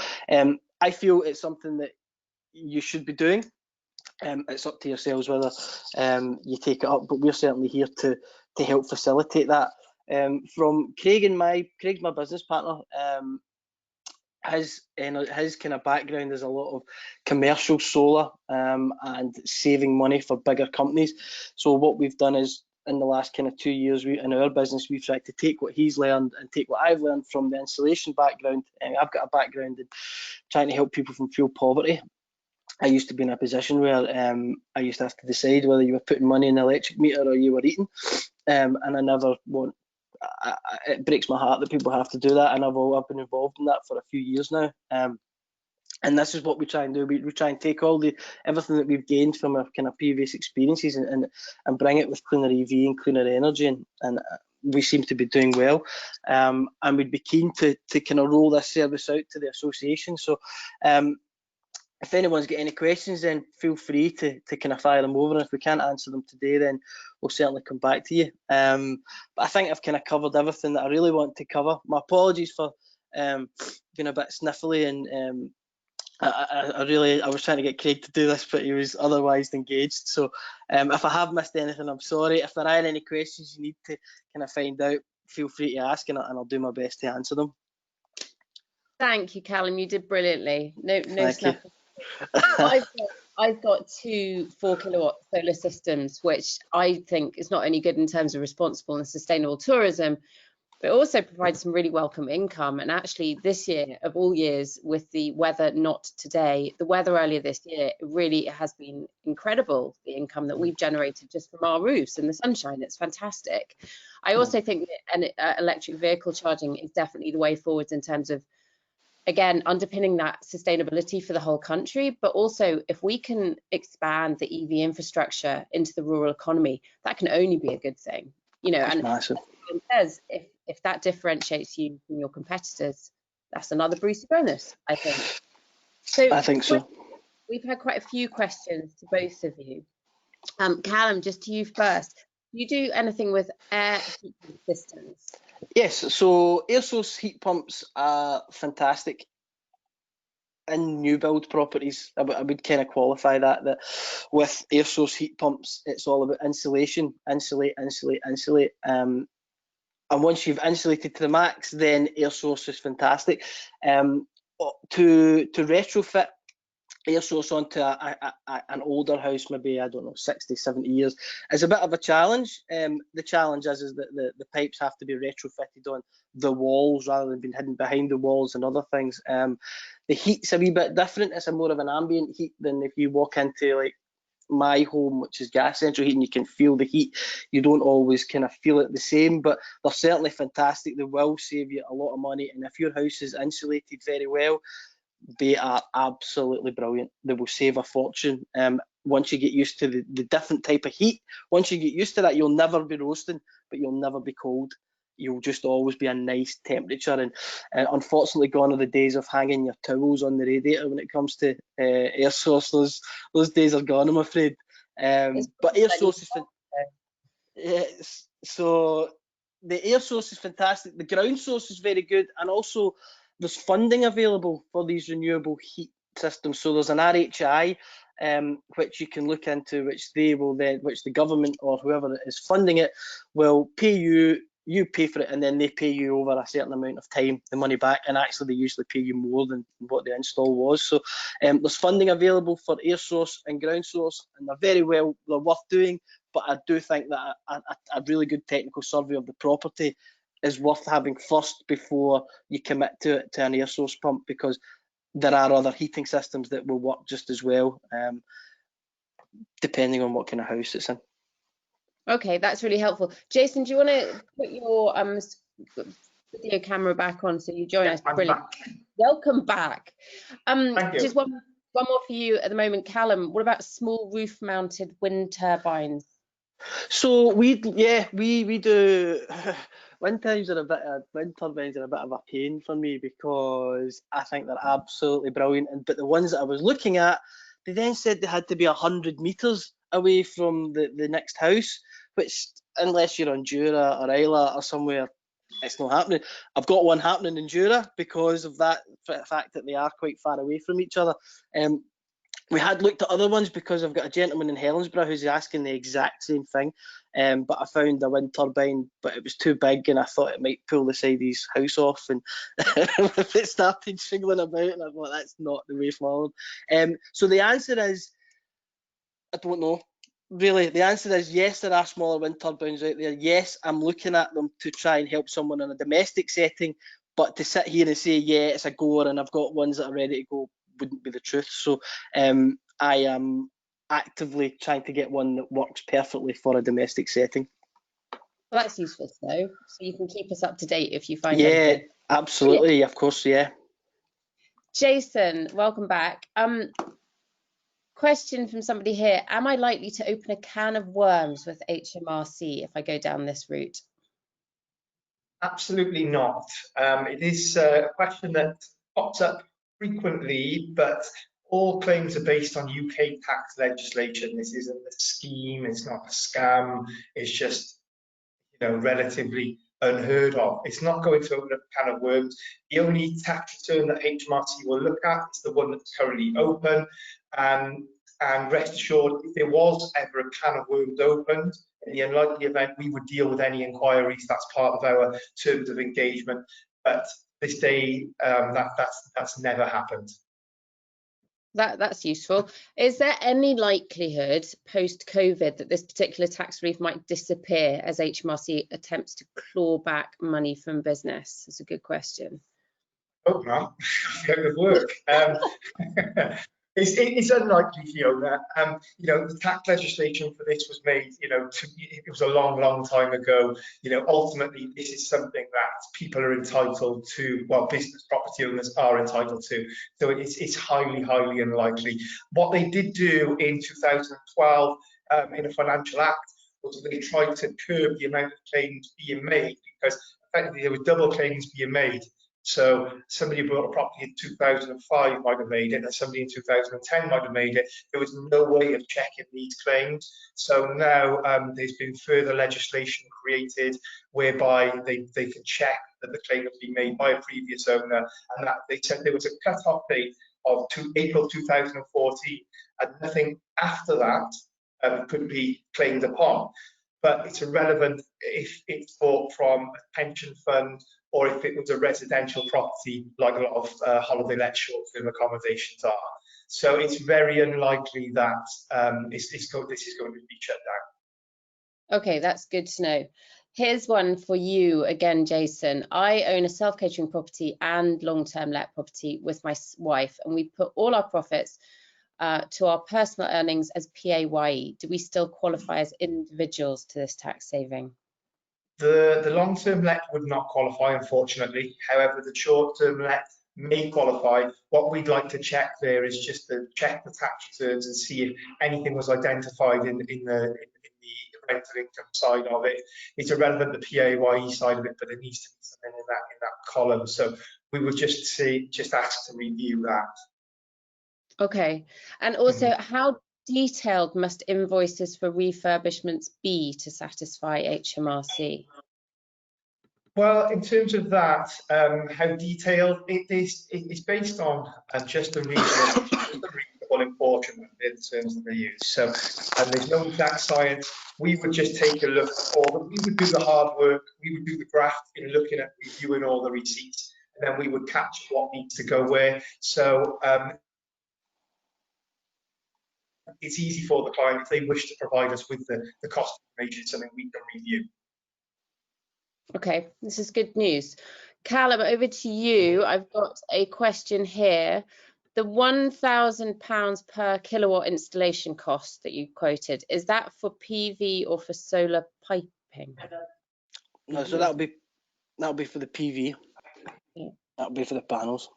[SPEAKER 3] I feel it's something that you should be doing. It's up to yourselves whether you take it up, but we're certainly here to help facilitate that. From Craig's my business partner. His kind of background is a lot of commercial solar and saving money for bigger companies. So what we've done is in the last kind of 2 years, in our business, we've tried to take what he's learned and take what I've learned from the insulation background. And I've got a background in trying to help people from fuel poverty. I used to be in a position where I used to have to decide whether you were putting money in the electric meter or you were eating, and I never want. It breaks my heart that people have to do that, and I've been involved in that for a few years now. And this is what we try and do. We try and take everything that we've gained from our kind of previous experiences and bring it with cleaner EV and cleaner energy, and we seem to be doing well. And we'd be keen to kind of roll this service out to the association. So if anyone's got any questions, then feel free to kind of fire them over. And if we can't answer them today, then we'll certainly come back to you. But I think I've kind of covered everything that I really want to cover. My apologies for being a bit sniffly, and I was trying to get Craig to do this, but he was otherwise engaged. So if I have missed anything, I'm sorry. If there are any questions you need to kind of find out, feel free to ask, and I'll do my best to answer them.
[SPEAKER 1] Thank you, Callum. You did brilliantly. No
[SPEAKER 3] Thank
[SPEAKER 1] snuff. I've got 2 4-kilowatt solar systems, which I think is not only good in terms of responsible and sustainable tourism, but also provides some really welcome income. And actually this year, of all years, with the weather not today, the weather earlier this year, it really has been incredible, the income that we've generated just from our roofs and the sunshine. It's fantastic. I also think that electric vehicle charging is definitely the way forwards in terms of, again, underpinning that sustainability for the whole country, but also if we can expand the EV infrastructure into the rural economy, that can only be a good thing, you know. And
[SPEAKER 3] massive.
[SPEAKER 1] It says if that differentiates you from your competitors, that's another Brucey bonus, I think. So
[SPEAKER 3] I think so.
[SPEAKER 1] We've had quite a few questions to both of you. Callum, just to you first. Do you do anything with air heat systems?
[SPEAKER 3] Yes, so air source heat pumps are fantastic in new build properties. I would kind of qualify that with air source heat pumps, it's all about insulation, insulate. And once you've insulated to the max, then air source is fantastic. To retrofit air source onto an older house, maybe, I don't know, 60, 70 years, is a bit of a challenge. The challenge is that the pipes have to be retrofitted on the walls rather than being hidden behind the walls and other things. The heat's a wee bit different. It's a more of an ambient heat than if you walk into like my home, which is gas central heating. You can feel the heat. You don't always kind of feel it the same, but they're certainly fantastic. They will save you a lot of money, and if your house is insulated very well, they are absolutely brilliant. They will save a fortune. Once you get used to the different type of heat, once you get used to that, you'll never be roasting, but you'll never be cold. You'll just always be a nice temperature. And unfortunately, gone are the days of hanging your towels on the radiator when it comes to air source. Those days are gone, I'm afraid. But air source is yes. So the air source is fantastic. The ground source is very good, and also there's funding available for these renewable heat systems. So there's an RHI which you can look into, which the government or whoever is funding it will pay you. You pay for it, and then they pay you over a certain amount of time the money back. And actually, they usually pay you more than what the install was. So there's funding available for air source and ground source, and they're worth doing. But I do think that a really good technical survey of the property is worth having first before you commit to an air source pump, because there are other heating systems that will work just as well, depending on what kind of house it's in.
[SPEAKER 1] Okay, that's really helpful. Jason, do you want to put your video camera back on so you join us? Brilliant. Back. Welcome back.
[SPEAKER 2] Thank you.
[SPEAKER 1] Just one more for you at the moment, Callum. What about small roof-mounted wind turbines?
[SPEAKER 3] So we do. Wind turbines are a bit of a pain for me, because I think they're absolutely brilliant. But the ones that I was looking at, they then said they had to be 100 meters away from the next house, which, unless you're on Jura or Isla or somewhere, it's not happening. I've got one happening in Jura because of that fact that they are quite far away from each other. We had looked at other ones, because I've got a gentleman in Helensburgh who's asking the exact same thing, but I found a wind turbine, but it was too big, and I thought it might pull the side of his house off, and if it started shingling about, and I thought that's not the way forward. So the answer is, I don't know. really, the answer is yes, there are smaller wind turbines out there. Yes, I'm looking at them to try and help someone in a domestic setting, but to sit here and say, yeah, it's a goer and I've got ones that are ready to go wouldn't be the truth. So I am actively trying to get one that works perfectly for a domestic setting.
[SPEAKER 1] Well, that's useful to know. So you can keep us up to date if you find
[SPEAKER 3] Yeah,
[SPEAKER 1] anything.
[SPEAKER 3] absolutely, of course, yeah.
[SPEAKER 1] Jason, welcome back. Question from somebody here. Am I likely to open a can of worms with HMRC if I go down this route?
[SPEAKER 2] Absolutely not. It is a question that pops up frequently, but all claims are based on UK tax legislation. This isn't a scheme, it's not a scam, it's just, you know, relatively unheard of. It's not going to open up a can of worms. The only tax return that HMRC will look at is the one that's currently open. And rest assured, if there was ever a can of worms opened, in the unlikely event, we would deal with any inquiries. That's part of our terms of engagement. But this day, that's never happened.
[SPEAKER 1] That's useful. Is there any likelihood post-COVID that this particular tax relief might disappear as HMRC attempts to claw back money from business? That's a good question.
[SPEAKER 2] Oh, no, it would work. It's unlikely, Fiona. You know, the tax legislation for this was made, you know, it was a long, long time ago. You know, ultimately, this is something that people are entitled to, well, business property owners are entitled to. So it's highly, highly unlikely. What they did do in 2012 in a financial act was they tried to curb the amount of claims being made, because effectively there were double claims being made. So somebody who bought a property in 2005 might have made it, and somebody in 2010 might have made it. There was no way of checking these claims. So now there's been further legislation created whereby they can check that the claim has been made by a previous owner, and that they said there was a cut-off date of April 2014, and nothing after that could be claimed upon. But it's irrelevant if it's bought from a pension fund or if it was a residential property, like a lot of holiday let short-term accommodations are. So it's very unlikely that this is going to be shut down.
[SPEAKER 1] Okay, that's good to know. Here's one for you again, Jason. I own a self-catering property and long-term let property with my wife, and we put all our profits to our personal earnings as PAYE. Do we still qualify as individuals to this tax saving?
[SPEAKER 2] The long-term let would not qualify, unfortunately. However, the short-term let may qualify. What we'd like to check there is just to check the tax returns and see if anything was identified in the rental income side of it. It's irrelevant the PAYE side of it, but it needs to be something in that column. So we would just ask to review that.
[SPEAKER 1] Okay, and also how detailed must invoices for refurbishments be to satisfy HMRC?
[SPEAKER 2] Well, in terms of that, how detailed it is, it's based on just a reasonable apportionment in terms that they use. So, and there's no exact science. We would just take a look at all we would do the hard work. We would do the graft in looking at reviewing all the receipts, and then we would catch what needs to go where. So. It's easy for the client if they wish to provide us with the cost information, something we can review.
[SPEAKER 1] Okay, this is good news. Callum, over to you. I've got a question here. The £1,000 per kilowatt installation cost that you quoted, is that for PV or for solar piping?
[SPEAKER 3] No, so that'll be for the PV.
[SPEAKER 1] Yeah.
[SPEAKER 3] That'll be for the panels.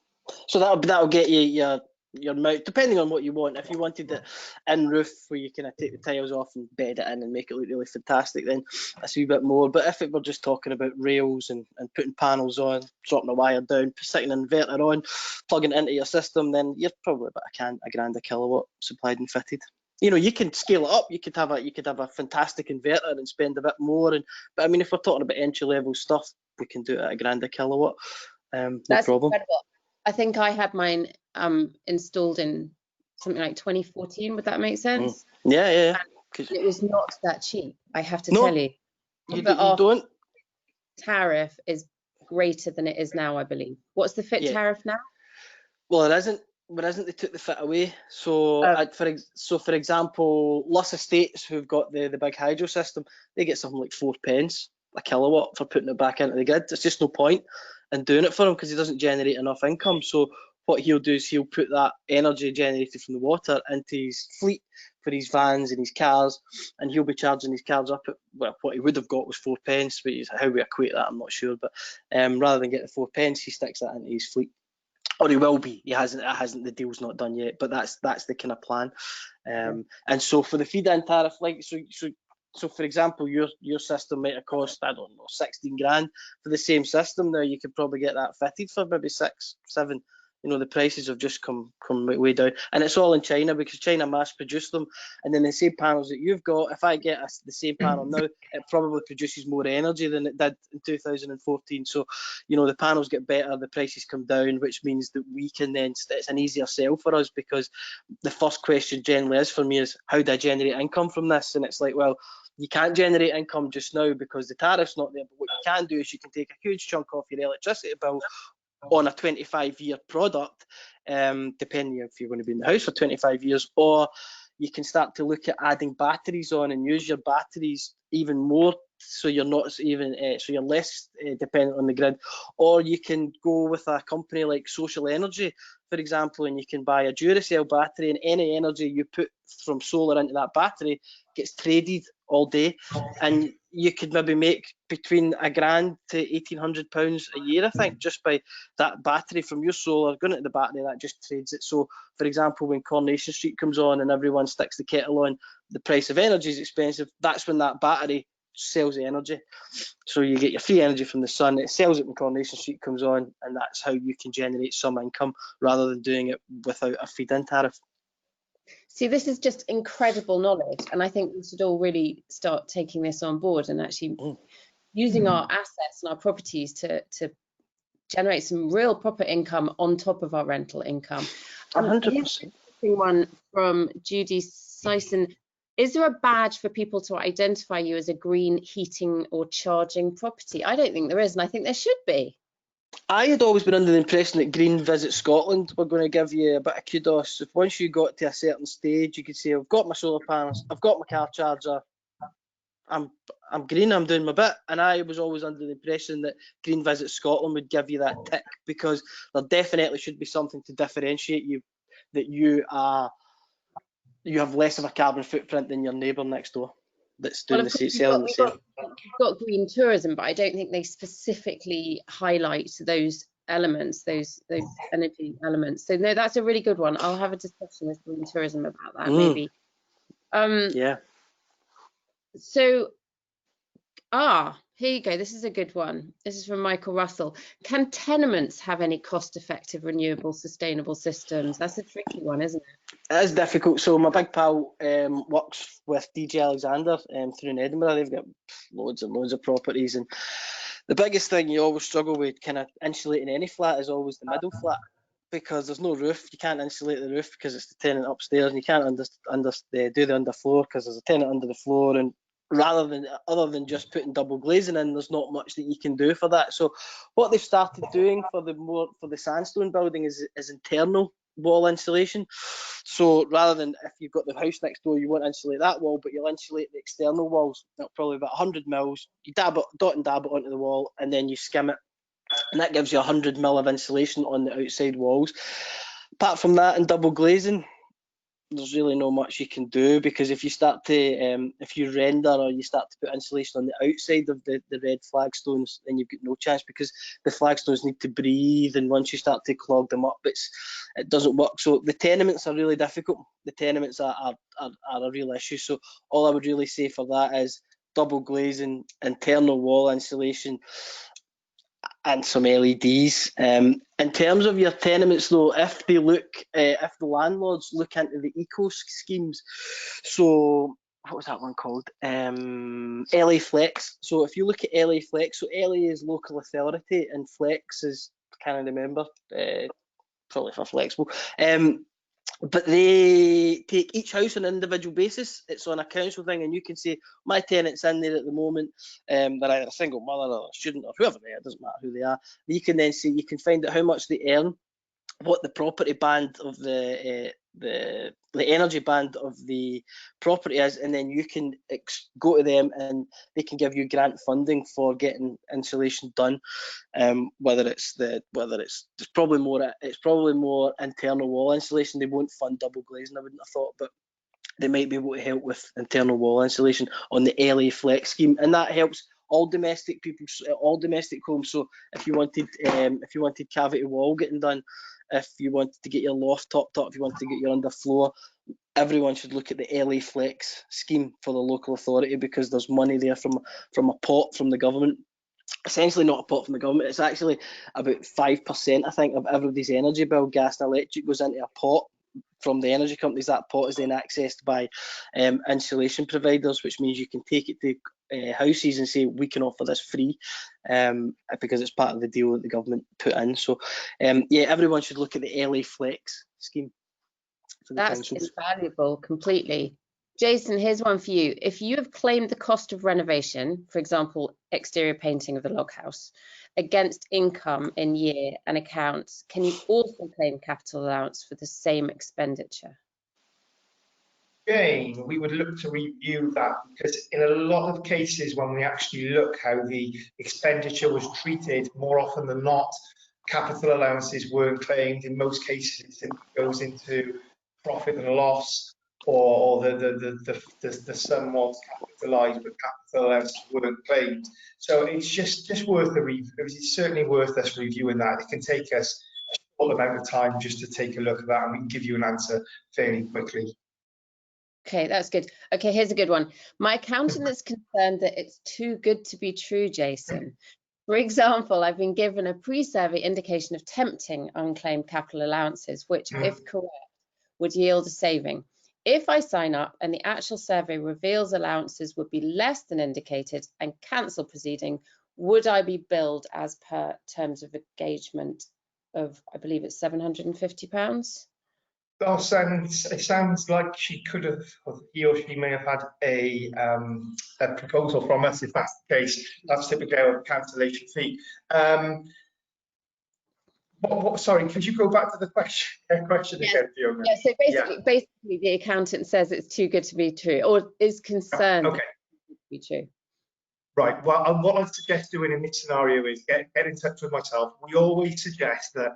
[SPEAKER 3] So that'll get you your mount, depending on what you want. If you wanted it in roof where you kind of take the tiles off and bed it in and make it look really fantastic, then that's a wee bit more. But if it were just talking about rails and putting panels on, dropping a wire down, sticking an inverter on, plugging it into your system, then you're probably about a grand a kilowatt supplied and fitted. You know, you can scale it up. You could have a fantastic inverter and spend a bit more. But I mean, if we're talking about entry level stuff, we can do it at a grand a kilowatt. No
[SPEAKER 1] That's
[SPEAKER 3] problem.
[SPEAKER 1] Incredible. I think I had mine installed in something like 2014. Would that make sense?
[SPEAKER 3] Yeah.
[SPEAKER 1] It was not that cheap, I have to
[SPEAKER 3] No,
[SPEAKER 1] tell you.
[SPEAKER 3] You
[SPEAKER 1] But
[SPEAKER 3] don't.
[SPEAKER 1] Tariff is greater than it is now, I believe. What's the fit tariff now?
[SPEAKER 3] Well, it isn't. they took the fit away. So,
[SPEAKER 1] Oh.
[SPEAKER 3] for example, Luss Estates, who've got the big hydro system, they get something like 4p a kilowatt for putting it back into the grid. There's just no point in doing it for him because he doesn't generate enough income. So what he'll do is he'll put that energy generated from the water into his fleet for his vans and his cars, and he'll be charging his cars up at, well, what he would have got was 4p, but how we equate that, I'm not sure. But rather than getting 4p, he sticks that into his fleet. Or he will be. He hasn't. The deal's not done yet, but that's the kind of plan. And so for the feed-in tariff, like so for example, your system might have cost, I don't know, 16 grand for the same system. Now you could probably get that fitted for maybe 6, 7. You know, the prices have just come way down, and it's all in China because China mass produce them. And then the same panels that you've got, if I get the same panel now, it probably produces more energy than it did in 2014. So, you know, the panels get better, the prices come down, which means that we can then, it's an easier sell for us, because the first question generally is for me is, how do I generate income from this? And it's like, well, you can't generate income just now because the tariff's not there, but what you can do is you can take a huge chunk off your electricity bill on a 25-year product, depending if you're going to be in the house for 25 years, or you can start to look at adding batteries on and use your batteries even more, so you're not even so you're less dependent on the grid. Or you can go with a company like Social Energy, for example, and you can buy a Duracell battery, and any energy you put from solar into that battery gets traded all day, and you could maybe make between £1,000 to £1,800 a year, I think, just by that battery from your solar going into the battery. That just trades it. So, for example, when Coronation Street comes on and everyone sticks the kettle on, the price of energy is expensive. That's when that battery sells the energy. So you get your free energy from the sun, it sells it when Coronation Street comes on, and that's how you can generate some income rather than doing it without a feed-in tariff.
[SPEAKER 1] See, this is just incredible knowledge, and I think we should all really start taking this on board and actually using our assets and our properties to generate some real proper income on top of our rental income.
[SPEAKER 3] 100%.
[SPEAKER 1] One from Judy Sison. Is there a badge for people to identify you as a green heating or charging property? I don't think there is, and I think there should be.
[SPEAKER 3] I had always been under the impression that Green Visit Scotland were going to give you a bit of kudos. If once you got to a certain stage, you could say, I've got my solar panels, I've got my car charger, I'm green, I'm doing my bit. And I was always under the impression that Green Visit Scotland would give you that tick, because there definitely should be something to differentiate you, that you have less of a carbon footprint than your neighbour next door that's doing selling the same.
[SPEAKER 1] We've got green tourism, but I don't think they specifically highlight those elements, those energy elements. So no, that's a really good one. I'll have a discussion with green tourism about that maybe.
[SPEAKER 3] Yeah.
[SPEAKER 1] So, here you go. This is a good one. This is from Michael Russell. Can tenements have any cost-effective, renewable, sustainable systems? That's a tricky one, isn't it?
[SPEAKER 3] It is difficult. So my big pal works with DG Alexander through in Edinburgh. They've got loads and loads of properties, and the biggest thing you always struggle with kind of insulating any flat is always the middle flat, because there's no roof. You can't insulate the roof because it's the tenant upstairs, and you can't do the underfloor because there's a tenant under the floor. And other than just putting double glazing in, there's not much that you can do for that. So what they've started doing for the sandstone building is internal wall insulation. So rather than, if you've got the house next door, you won't insulate that wall, but you'll insulate the external walls. That'll probably about 100 mils. You dot and dab it onto the wall, and then you skim it, and that gives you 100 mil of insulation on the outside walls. Apart from that and double glazing, there's really not much you can do, because if you start to if you render or you start to put insulation on the outside of the red flagstones, then you've got no chance, because the flagstones need to breathe, and once you start to clog them up, it doesn't work. So the tenements are really difficult. The tenements are a real issue. So all I would really say for that is double glazing, internal wall insulation, and some LEDs. In terms of your tenements, though, if the landlords look into the eco schemes, so what was that one called? LA Flex. So if you look at LA Flex, so LA is local authority and Flex is, can't remember, probably for flexible. But they take each house on an individual basis. It's on a council thing, and you can say, my tenant's in there at the moment. They're either a single mother or a student or whoever they are, it doesn't matter who they are. You can then say, you can find out how much they earn what the property band of the energy band of the property is, and then you can go to them and they can give you grant funding for getting insulation done. It's probably more internal wall insulation. They won't fund double glazing, I wouldn't have thought, but they might be able to help with internal wall insulation on the LA Flex scheme, and that helps all domestic homes. So if you wanted cavity wall getting done, if you wanted to get your loft topped up, if you wanted to get your underfloor, everyone should look at the LA Flex scheme for the local authority, because there's money there from a pot from the government. Essentially not a pot from the government, it's actually about 5%, I think, of everybody's energy bill, gas and electric, goes into a pot from the energy companies. That pot is then accessed by insulation providers, which means you can take it to houses and say, we can offer this free, because it's part of the deal that the government put in. So yeah, everyone should look at the LA Flex scheme for the
[SPEAKER 1] That's
[SPEAKER 3] councils.
[SPEAKER 1] invaluable completely. Jason, here's one for you. If you have claimed the cost of renovation, for example, exterior painting of the log house, against income in year and accounts, can you also claim capital allowance for the same expenditure?
[SPEAKER 2] Again, we would look to review that, because in a lot of cases, when we actually look how the expenditure was treated, more often than not, capital allowances weren't claimed. In most cases, it simply goes into profit and loss, or the sum was capitalised, but capital allowances weren't claimed. So it's just worth a review. It's certainly worth us reviewing that. It can take us a short amount of time just to take a look at that, and we can give you an answer fairly quickly.
[SPEAKER 1] Okay, that's good. Okay, here's a good one. My accountant is concerned that it's too good to be true, Jason. For example, I've been given a pre-survey indication of tempting unclaimed capital allowances, which, if correct, would yield a saving. If I sign up and the actual survey reveals allowances would be less than indicated and cancel proceeding, would I be billed as per terms of engagement of, I believe it's £750?
[SPEAKER 2] Oh, it sounds like she could have, or he or she may have had a proposal from us. If that's the case, that's typically our cancellation fee. Sorry, could you go back to the question again, Fiona?
[SPEAKER 1] Yeah, so basically the accountant says it's too good to be true, or is concerned that it's too good to be true.
[SPEAKER 2] Right. Well, what I'd suggest doing in this scenario is get in touch with myself. We always suggest that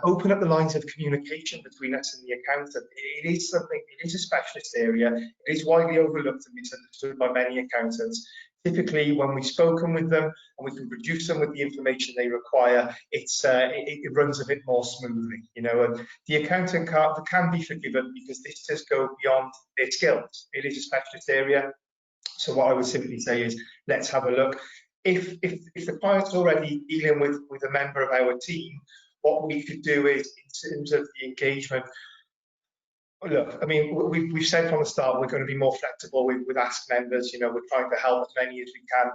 [SPEAKER 2] open up the lines of communication between us and the accountant. It is a specialist area. It is widely overlooked and misunderstood by many accountants. Typically, when we've spoken with them and we can produce them with the information they require, it runs a bit more smoothly. You know, and the accountant can be forgiven because this does go beyond their skills. It is a specialist area. So what I would simply say is, let's have a look. If the client's already dealing with a member of our team, what we could do is, in terms of the engagement, look, I mean, we've said from the start we're going to be more flexible with Ask members. You know, we're trying to help as many as we can.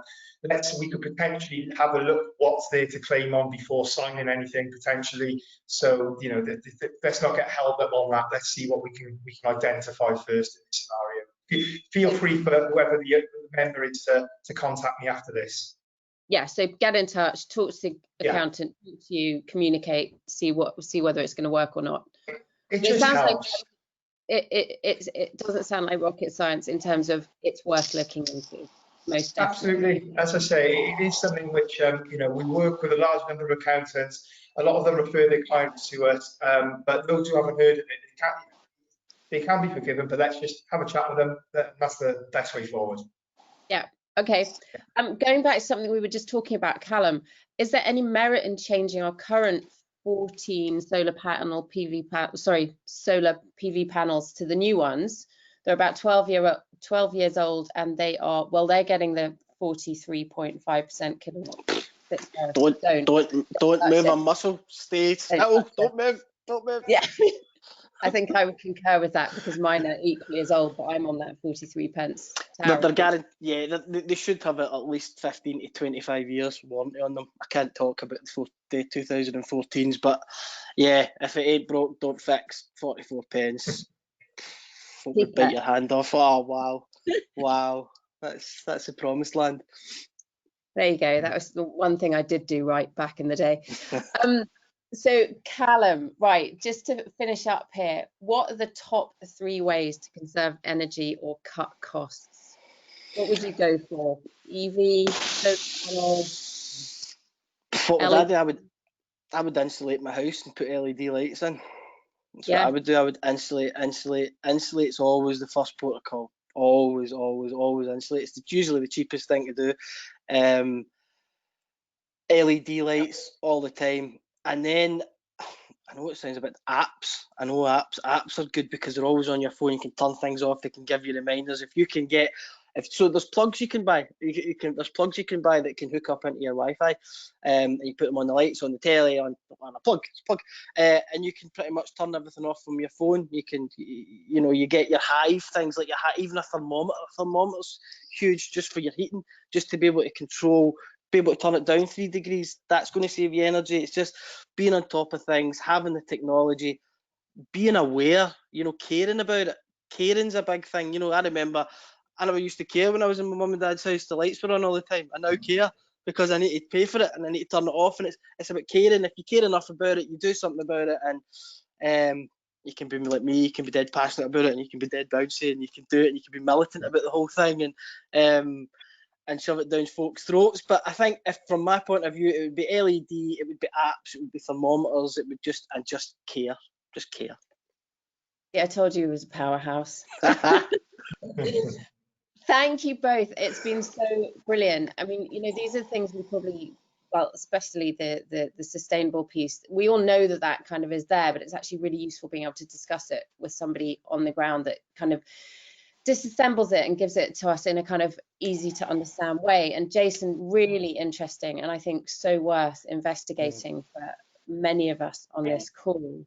[SPEAKER 2] We could potentially have a look what's there to claim on before signing anything potentially. So, you know, let's not get held up on that. Let's see what we can identify first in this scenario. Feel free for whoever the member is to contact me after this.
[SPEAKER 1] Yeah, so get in touch, talk to the accountant, talk to you, communicate, see whether it's going to work or not.
[SPEAKER 2] It sounds helps.
[SPEAKER 1] Like it doesn't sound like rocket science in terms of it's worth looking into. Most definitely.
[SPEAKER 2] Absolutely. As I say, it is something which you know, we work with a large number of accountants. A lot of them refer their clients to us, but those who haven't heard of it, they can be forgiven. But let's just have a chat with them. That's the best way forward.
[SPEAKER 1] Yeah. Okay. Going back to something we were just talking about, Callum, is there any merit in changing our current 14 solar PV panels to the new ones? They're about 12 years old, and they're getting the 43.5% kilowatt.
[SPEAKER 3] Don't move a muscle. Stay still. Don't move.
[SPEAKER 1] Yeah. I think I would concur with that, because mine are equally as old, but I'm on that 43 pence.
[SPEAKER 3] They're guaranteed. Yeah, they should have at least 15 to 25 years warranty on them. I can't talk about the 2014s, but yeah, if it ain't broke, don't fix. 44 pence. Would bite your hand off. Oh wow, wow, that's a promised land.
[SPEAKER 1] There you go. That was the one thing I did do right back in the day. So Callum, right, just to finish up here, what are the top 3 ways to conserve energy or cut costs? What would you go for? EV, solar panel,
[SPEAKER 3] What would I
[SPEAKER 1] LED?
[SPEAKER 3] do? I would insulate my house and put LED lights in. That's what
[SPEAKER 1] Yeah,
[SPEAKER 3] I would do. I would insulate. Insulate's always the first port of call. Always insulate. It's usually the cheapest thing to do. LED lights all the time, and then I know it sounds a bit apps. I know apps are good because they're always on your phone. You can turn things off. They can give you reminders. If you can get, if so, there's plugs you can buy. There's plugs you can buy that can hook up into your Wi-Fi, and you put them on the lights, on the telly, on a plug. It's a plug, and you can pretty much turn everything off from your phone. You can, you get your Hive things like your even a thermometer. A thermometer's huge just for your heating, just to be able to control. Be able to turn it down 3 degrees. That's going to save you energy. It's just being on top of things, having the technology, being aware, caring about it. Caring's a big thing. I remember I never used to care when I was in my mum and dad's house. The lights were on all the time. I now care because I need to pay for it and I need to turn it off. And it's about caring. If you care enough about it, you do something about it. And you can be like me. You can be dead passionate about it, and you can be dead bouncy, and you can do it, and you can be militant about the whole thing. And shove it down folks' throats. But I think, if from my point of view, it would be LED, it would be apps, it would be thermometers, it would just care,
[SPEAKER 1] yeah, I told you it was a powerhouse. Thank you both. It's been so brilliant. I mean, these are things we probably, well, especially the sustainable piece. We all know that kind of is there, but it's actually really useful being able to discuss it with somebody on the ground that kind of disassembles it and gives it to us in a kind of easy to understand way. And Jason, really interesting, and I think so worth investigating for many of us on this call.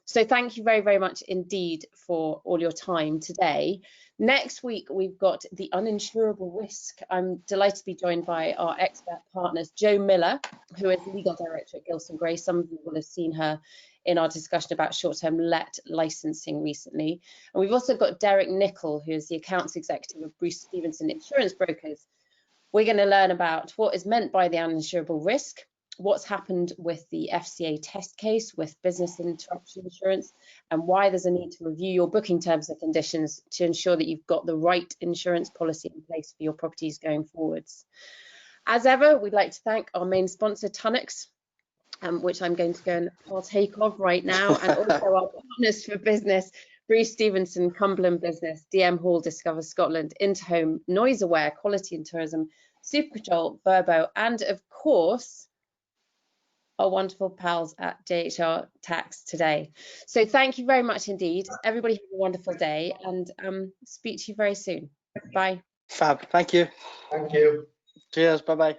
[SPEAKER 1] So thank you very, very much indeed for all your time today. Next week, we've got the uninsurable risk. I'm delighted to be joined by our expert partners, Jo Miller, who is legal director at Gilson Gray. Some of you will have seen her in our discussion about short-term let licensing recently. And we've also got Derek Nicol, who is the accounts executive of Bruce Stevenson Insurance Brokers. We're going to learn about what is meant by the uninsurable risk, what's happened with the FCA test case with business interruption insurance, and why there's a need to review your booking terms and conditions to ensure that you've got the right insurance policy in place for your properties going forwards. As ever, we'd like to thank our main sponsor, Tunnux, which I'm going to go and partake of right now, and also our partners for business, Bruce Stevenson, Cumberland Business, DM Hall, Discover Scotland, Interhome, Noise Aware, Quality and Tourism, Super Control, Verbo, and of course, our wonderful pals at HJR Tax today. So thank you very much indeed. Everybody have a wonderful day, and speak to you very soon. Bye.
[SPEAKER 3] Fab. Thank you.
[SPEAKER 2] Thank you.
[SPEAKER 3] Cheers. Bye-bye.